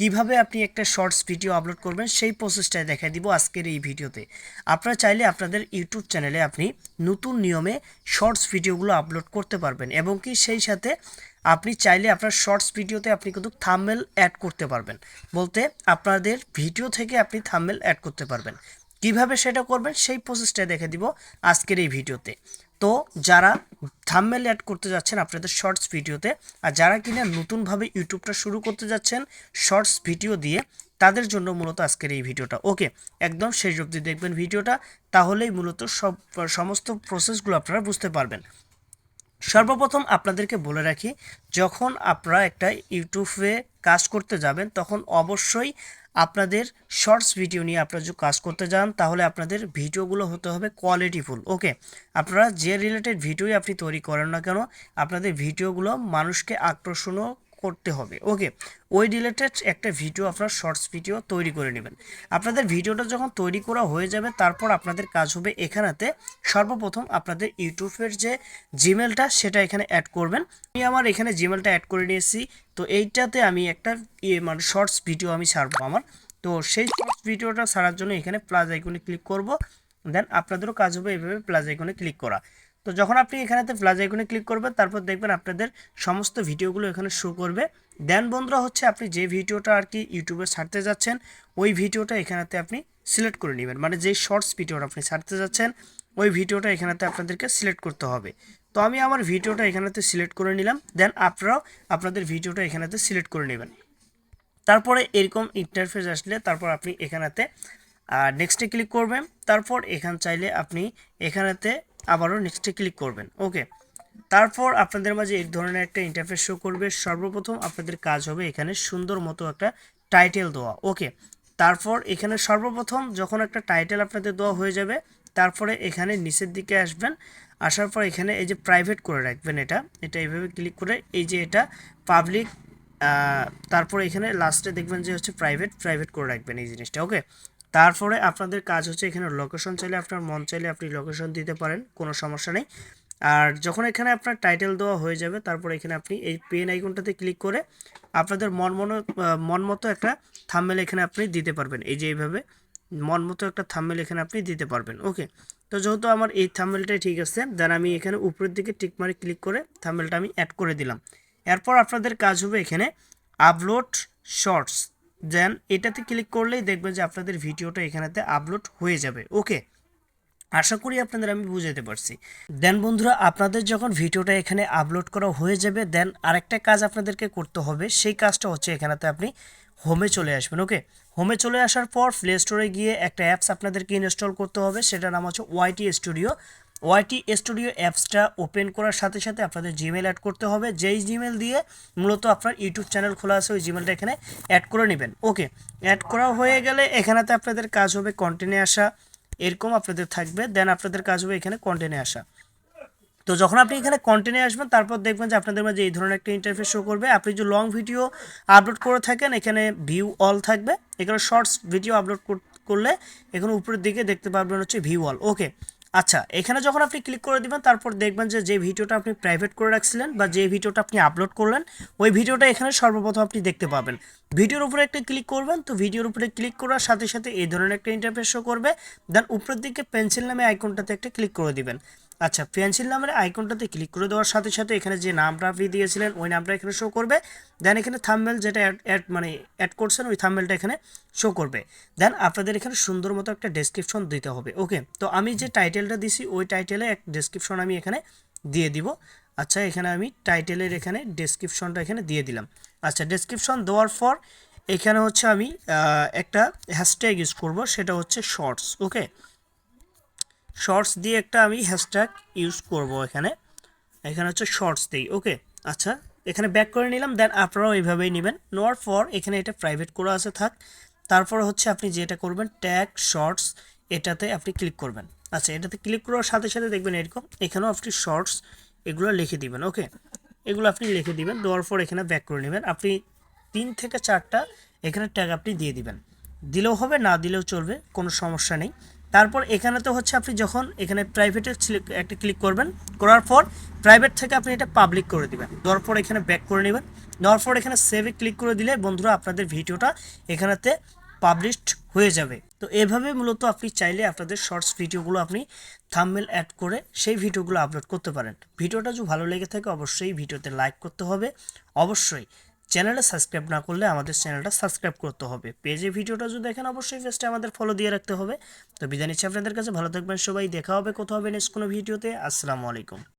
কিভাবে আপনি একটা শর্টস ভিডিও আপলোড করবেন সেই প্রসেসটাই দেখাই দিব আজকের এই ভিডিওতে। আপনারা চাইলে আপনাদের ইউটিউব চ্যানেলে আপনি নতুন নিয়মে শর্টস ভিডিওগুলো আপলোড করতে পারবেন এবং কি সেই সাথে আপনি চাইলে আপনার শর্টস ভিডিওতে আপনি কিন্তু থাম্বনেল অ্যাড করতে পারবেন। বলতে আপনাদের ভিডিও থেকে আপনি থাম্বনেল অ্যাড করতে পারবেন। কিভাবে সেটা করবেন সেই প্রসেসটাই দেখে দিব আজকের এই ভিডিওতে। তো যারা থাম্বনেল অ্যাড করতে যাচ্ছেন আপনাদের শর্টস ভিডিওতে, আর যারা কিনা নতুনভাবে ইউটিউবটা শুরু করতে যাচ্ছেন শর্টস ভিডিও দিয়ে, তাদের জন্য মূলত আজকের এই ভিডিওটা। ওকে, একদম শেষ অবধি দেখবেন ভিডিওটা, তাহলেই মূলত সমস্ত প্রসেসগুলো আপনারা বুঝতে পারবেন। সর্বপ্রথম আপনাদেরকে বলে রাখি, যখন আপনারা একটা ইউটিউবে কাজ করতে যাবেন তখন অবশ্যই আপনাদের শর্টস ভিডিও নিয়ে আপনারা যদি কাজ করতে যান তাহলে আপনাদের ভিডিওগুলো হতে হবে কোয়ালিটিফুল। ওকে, আপনারা যে রিলেটেড ভিডিওই আপনি তৈরি করেন না কেন আপনাদের ভিডিওগুলো মানুষকে আকর্ষণও করতে হবে। ওকে, ওই রিলেটেড একটা ভিডিও আপনার শর্টস ভিডিও তৈরি করে নেবেন। আপনাদের ভিডিওটা যখন তৈরি করা হয়ে যাবে তারপর আপনাদের কাজ হবে এখানেতে সর্বপ্রথম আপনাদের ইউটিউবের যে জিমেলটা সেটা এখানে অ্যাড করবেন। আমি আমার এখানে জিমেলটা অ্যাড করে নিয়েছি। তো এইটাতে আমি একটা মানে শর্টস ভিডিও আমি ছাড়বো আমার। তো সেই শর্টস ভিডিওটা ছাড়ার জন্য এখানে প্লাস আইকনে ক্লিক করব। দেন আপনাদেরও কাজ হবে এইভাবে প্লাস আইকনে ক্লিক করা। তো যখন আপনি এখানেতে প্লাস আইকনে ক্লিক করবেন তারপর দেখবেন আপনাদের সমস্ত ভিডিওগুলো এখানে শো করবে। দেন বন্ধুরা হচ্ছে আপনি যে ভিডিওটা আর কি ইউটিউবে ছাড়তে যাচ্ছেন ওই ভিডিওটা এখানেতে আপনি সিলেক্ট করে নেবেন। মানে যে শর্টস ভিডিওটা আপনি ছাড়তে যাচ্ছেন ওই ভিডিওটা এখানেতে আপনাদেরকে সিলেক্ট করতে হবে। তো আমি আমার ভিডিওটা এখানেতে সিলেক্ট করে নিলাম। দেন আপনারাও আপনাদের ভিডিওটা এখানেতে সিলেক্ট করে নেবেন। তারপরে এরকম ইন্টারফেস আসলে তারপর আপনি এখানেতে নেক্সটে ক্লিক করবেন। তারপর এখান চাইলে আপনি এখানেতে আবারও নেক্সটে ক্লিক করবেন। ওকে, তারপর আপনাদের মাঝে এই ধরনের একটা ইন্টারফেস শো করবে। সর্বপ্রথম আপনাদের কাজ হবে এখানে সুন্দর মতো একটা টাইটেল দেওয়া। ওকে, তারপর এখানে সর্বপ্রথম যখন একটা টাইটেল আপনাদের দেওয়া হয়ে যাবে তারপরে এখানে নিচের দিকে আসবেন। আসার পর এখানে এই যে প্রাইভেট করে রাখবেন, এটা এইভাবে ক্লিক করে এই যে এটা পাবলিক, তারপরে এখানে লাস্টে দেখবেন যে হচ্ছে প্রাইভেট করে রাখবেন এই জিনিসটা। ওকে, তারপরে আপনাদের কাজ হচ্ছে এখানে লোকেশন চাইলে আপনার মন চাইলে আপনি লোকেশন দিতে পারেন, কোনো সমস্যা নেই। আর যখন এখানে আপনার টাইটেল দেওয়া হয়ে যাবে তারপর এখানে আপনি এই পেন আইকনটাতে ক্লিক করে আপনাদের মন মতো একটা থাম্বনেল এখানে আপনি দিতে পারবেন। এই যে এইভাবে মন মতো একটা থাম্বনেল এখানে আপনি দিতে পারবেন। ওকে, তো যেহেতু আমার এই থাম্বনেলটাই ঠিক আছে দেন আমি এখানে উপরের দিকে টিক মারে ক্লিক করে থাম্বনেলটা আমি অ্যাড করে দিলাম। এরপর আপনাদের কাজ হবে এখানে আপলোড শর্টস। দেন এটাতে ক্লিক করলেই দেখবেন যে আপনাদের ভিডিওটা এখানেতে আপলোড হয়ে যাবে। ওকে, আশা করি আপনাদের আমি বুঝাতে পারছি। দেন বন্ধুরা আপনাদের যখন ভিডিওটা এখানে আপলোড করা হয়ে যাবে দেন আরেকটা কাজ আপনাদেরকে করতে হবে। সেই কাজটা হচ্ছে এখানেতে আপনি হোমে চলে আসবেন। ওকে, হোমে চলে আসার পর প্লে স্টোরে গিয়ে একটা অ্যাপস আপনাদেরকে ইনস্টল করতে হবে, সেটার নাম হচ্ছে ওয়াইটি স্টুডিও। ওয়াইটি স্টুডিও অ্যাপসটা ওপেন করার সাথে সাথে আপনাদের জিমেল অ্যাড করতে হবে। যেই জিমেল দিয়ে মূলত আপনার ইউটিউব চ্যানেল খোলা আছে ওই জিমেলটা এখানে অ্যাড করে নেবেন। ওকে, অ্যাড করা হয়ে গেলে এখানেতে আপনাদের কাজ হবে কন্টেন্টে আসা, এরকম আপনাদের থাকবে। দেন আপনাদের কাজ হবে এখানে কন্টেন্টে আসা। তো যখন আপনি এখানে কন্টেন্টে আসবেন তারপর দেখবেন যে আপনাদের মাঝে এই ধরনের একটা ইন্টারফেস শো করবে। আপনি যে লং ভিডিও আপলোড করে থাকেন এখানে ভিউ অল থাকবে। এখানে শর্টস ভিডিও আপলোড করলে এখানে উপরের দিকে দেখতে পারবেন হচ্ছে ভিউ অল। ওকে, আচ্ছা, এখানে যখন আপনি ক্লিক করে দিবেন তারপর দেখবেন যে ভিডিওটা আপনি প্রাইভেট করে রাখছিলেন বা যে ভিডিওটা আপনি আপলোড করলেন ওই ভিডিওটা এখানে সর্বপ্রথম আপনি দেখতে পাবেন। ভিডিওর উপরে একটা ক্লিক করবেন। তো ভিডিওর উপরে ক্লিক করার সাথে সাথে এই ধরনের একটা ইন্টারফেস শো করবে। দেন উপরের দিকে পেন্সিল নামে আইকনটাতে একটা ক্লিক করে দিবেন। আচ্ছা, পেন্সিল নামের আইকনটাতে ক্লিক করে দেওয়ার সাথে সাথে এখানে যে নামটা আপনি দিয়েছিলেন ওই নামটা এখানে শো করবে। দেন এখানে থাম্বনেল যেটা অ্যাড করছেন ওই থাম্বনেলটা এখানে শো করবে। দেন আপনাদের এখানে সুন্দর মতো একটা ডেসক্রিপশন দিতে হবে। ওকে, তো আমি যে টাইটেলটা দিছি ওই টাইটেলে এক ডেসক্রিপশন আমি এখানে দিয়ে দিব। আচ্ছা, এখানে আমি টাইটেলের এখানে ডেসক্রিপশনটা এখানে দিয়ে দিলাম। আচ্ছা, ডেসক্রিপশন দেওয়ার পর এখানে হচ্ছে আমি একটা হ্যাশট্যাগ ইউজ করব, সেটা হচ্ছে শর্টস। ওকে, শর্টস দিয়ে একটা আমি হ্যাশট্যাগ ইউজ করব এখানে। এখানে হচ্ছে শর্টস দিই। ওকে, আচ্ছা, এখানে ব্যাক করে নিলাম। দেন আপনারাও এইভাবেই নেবেন। নেওয়ার পর এখানে এটা প্রাইভেট করা আছে থাক। তারপর হচ্ছে আপনি যেটা করবেন ট্যাগ শর্টস, এটাতে আপনি ক্লিক করবেন। আচ্ছা, এটাতে ক্লিক করার সাথে সাথে দেখবেন এরকম এখানেও আপনি শর্টস এগুলো লিখে দিবেন। ওকে, এগুলো আপনি লিখে দিবেন। দেওয়ার পর এখানে ব্যাক করে নেবেন। আপনি 3 থেকে 4টা এখানে ট্যাগ আপনি দিয়ে দিবেন। দিলেও হবে না দিলেও চলবে, কোনো সমস্যা নেই। তারপর এখানে তো হচ্ছে আপনি যখন এখানে প্রাইভেটে একটা ক্লিক করবেন, করার পর প্রাইভেট থেকে আপনি এটা পাবলিক করে দিবেন। দেওয়ার পর এখানে ব্যাক করে নেবেন। নেওয়ার পর এখানে সেভে ক্লিক করে দিলে বন্ধুরা আপনাদের ভিডিওটা এখানেতে পাবলিশড হয়ে যাবে। তো এভাবে মূলত আপনি চাইলে আপনাদের শর্টস ভিডিওগুলো আপনি থাম্বনেল অ্যাড করে সেই ভিডিওগুলো আপলোড করতে পারেন। ভিডিওটা যদি ভালো লেগে থাকে অবশ্যই ভিডিওতে লাইক করতে হবে, অবশ্যই চ্যানেলে সাবস্ক্রাইব না করলে আমাদের চ্যানেলটা সাবস্ক্রাইব করতে হবে। পেজে ভিডিওটা যদি দেখেন অবশ্যই পেজটা আমাদের ফলো দিয়ে রাখতে হবে। তো বিদায় নিচ্ছি আপনাদের কাছে, ভালো থাকবেন সবাই, দেখা হবে কোথাও হবে নেক্সট কোনো ভিডিওতে। আসসালামু আলাইকুম।